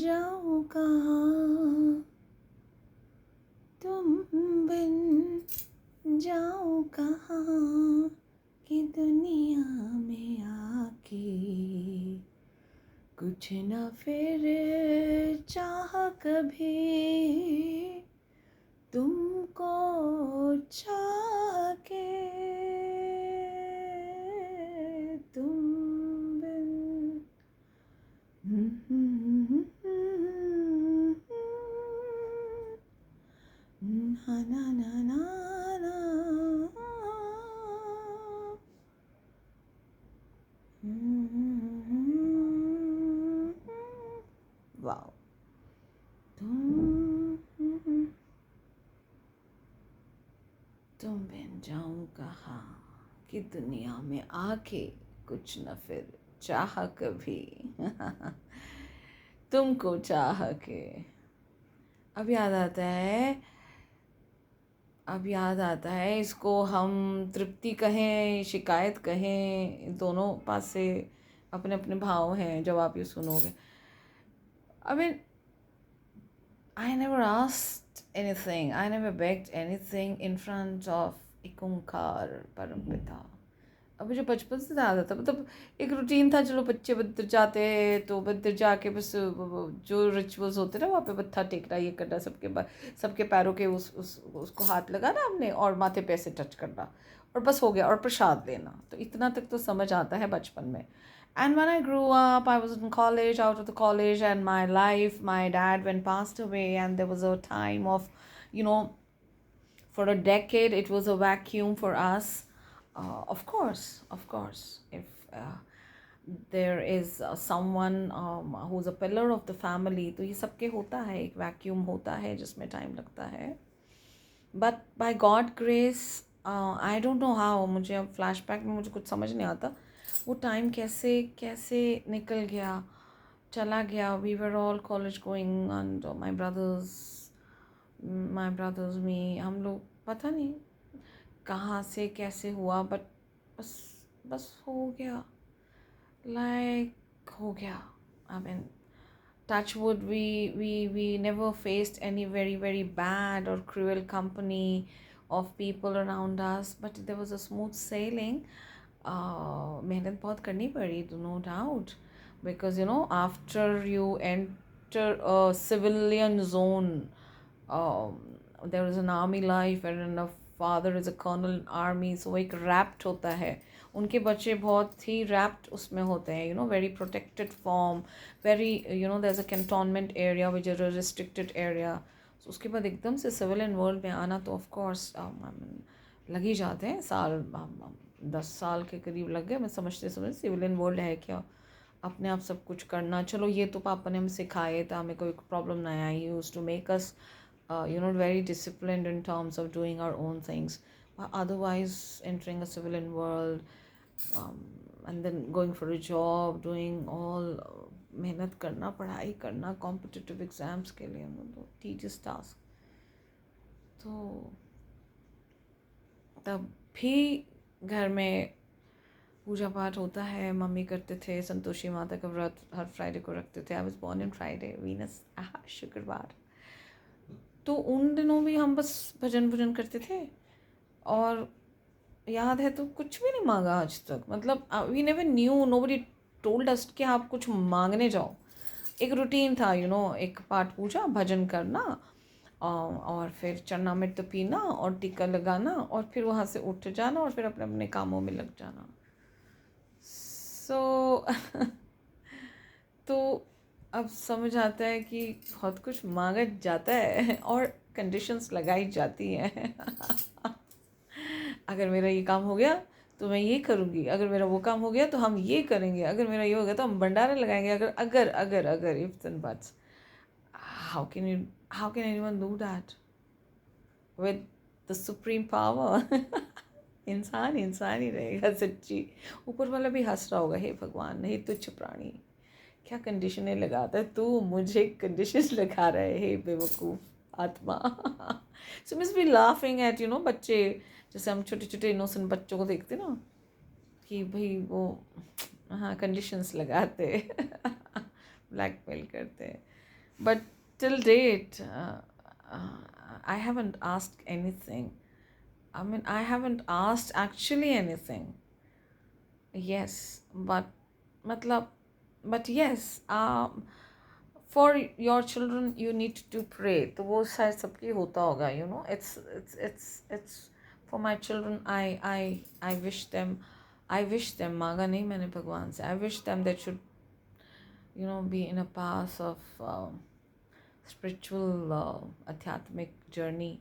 जाऊँ कहाँ, तुम बिन जाऊँ कहाँ, कि दुनिया में आके कुछ न फिर चाह कभी, तुमको चाह के तुम बिन। ना ना ना ना ना। वाओ। तुम बिन जाऊं कहाँ, कि दुनिया में आके कुछ न फिर चाह कभी तुमको चाह के। अब याद आता है, अब याद आता है, इसको हम तृप्ति कहें, शिकायत कहें, दोनों पास से अपने अपने भाव हैं जब आप ये सुनोगे। I mean, I never asked anything, I never begged anything in front of एक ओंकार परमपिता। अब मुझे बचपन से याद आता, मतलब एक रूटीन था, चलो बच्चे मंदिर जाते हैं तो मंदिर जाके बस जो रिचुअल्स होते ना वहाँ पे मत्था टेकना, ये करना, सबके पैरों के उसको हाथ लगाना हमने और माथे पे ऐसे टच करना और बस हो गया, और प्रसाद लेना। तो इतना तक तो समझ आता है बचपन में। And when I grew up, I was in college, out of the college, and my life, my dad when passed away, and there was a time of, you know, for a decade, it was a vacuum for us. Of course, if there is someone who's a pillar of the family, तो ये सबके होता है, एक vacuum होता है जिसमें time लगता है. But by God grace, I don't know how, मुझे अब flashback में मुझे कुछ समझ नहीं आता वो टाइम कैसे कैसे निकल गया, चला गया. We were all college going and my brothers me, हम लोग पता नहीं कहाँ से कैसे हुआ, बट बस हो गया, हो गया. I mean, touch wood, we never faced any very very bad or cruel company of people around us, but there was a smooth sailing. मेहनत बहुत करनी पड़ी, no doubt, because after you enter a civilian zone, there is an army life and a father is a colonel in army, so एक wrapped होता है. उनके बच्चे बहुत ही wrapped उसमें होते हैं, very protected form, very, there's a cantonment area which is a restricted area. So उसके बाद एकदम से civilian world में आना तो of course लग ही जाते हैं साल, 10 साल के करीब लग गए. मैं समझते सिविलियन वर्ल्ड है क्या, अपने आप सब कुछ करना. चलो ये तो पापा ने हमें सिखाए था, हमें कोई प्रॉब्लम नहीं आई. Used to make us very disciplined in terms of doing our own things. Otherwise, entering a civilian world, and then going for a job, doing all मेहनत करना, पढ़ाई करना, कॉम्पिटिटिव एग्ज़ाम्स के लिए, टीचियस टास्क. तो तब भी घर में पूजा पाठ होता है, मम्मी करते थे. संतोषी माता का व्रत हर फ्राइडे को रखते थे. I was born in Friday, Venus शुक्रवार. तो उन दिनों भी हम बस भजन करते थे, और याद है तो कुछ भी नहीं मांगा आज तक. मतलब we never knew, nobody told us कि आप कुछ मांगने जाओ. एक रूटीन था, एक पाठ पूजा, भजन करना, और फिर चरना मृत पीना और टीका लगाना, और फिर वहाँ से उठ जाना और फिर अपने अपने कामों में लग जाना. सो तो अब समझ आता है कि बहुत कुछ मांगा जाता है और कंडीशंस लगाई जाती हैं. अगर मेरा ये काम हो गया तो मैं ये करूँगी, अगर मेरा वो काम हो गया तो हम ये करेंगे, अगर मेरा ये हो गया तो हम भंडारे लगाएंगे, अगर ifs and buts. how can anyone do that with the supreme power? इंसान ही रहेगा सच्ची. ऊपर वाला भी हंस रहा होगा, हे भगवान, हे तुच्छ प्राणी, क्या कंडीशनें लगाता है तू, मुझे कंडीशंस लगा रहा है, हे बेवकूफ़ आत्मा. सो मिस बी लाफिंग एट बच्चे, जैसे हम छोटे छोटे इनोसेंट बच्चों को देखते ना, कि भाई वो कंडीशंस लगाते, ब्लैकमेल करते. But till date, uh, I haven't asked anything. I mean, I haven't asked actually anything. Yes, but matlab, but yes, for your children you need to pray. तो वो शायद सबकी होता होगा, you know. It's for my children. I wish them मांगा नहीं मैंने भगवान से. I wish them they should, you know, be in a path of spiritual आध्यात्मिक journey.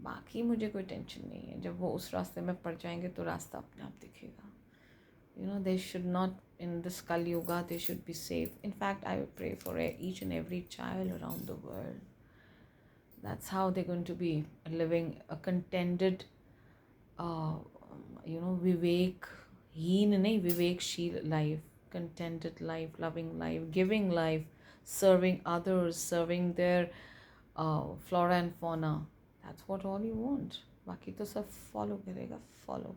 बाकी मुझे कोई टेंशन नहीं है. जब वो उस रास्ते में पड़ जाएंगे तो रास्ता अपने आप दिखेगा. You know, they should not, in this Kali Yuga, they should be safe. In fact, I would pray for each and every child around the world. That's how they're going to be living a contented, you know, vivek-heen nahi, vivek-sheel life, contented life, loving life, giving life, serving others, serving their flora and fauna. That's what all you want. Baki to sab follow karega, follow.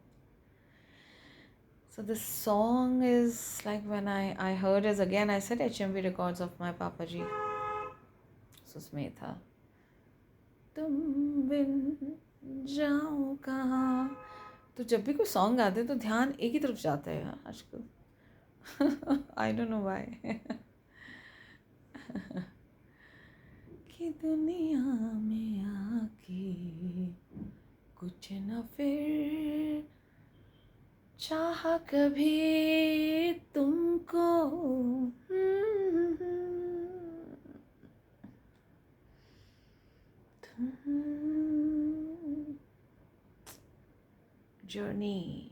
So this song is like when I heard is again I said HMV records of my Papa Ji. So उसमें था तुम बिन जाओ कहाँ. तो जब भी कोई song गाते हैं तो ध्यान एक ही तरफ जाता है यार आजकल. I don't know why. कि दुनिया में आके कुछ न फिर चाहा कभी तुमको. Journey.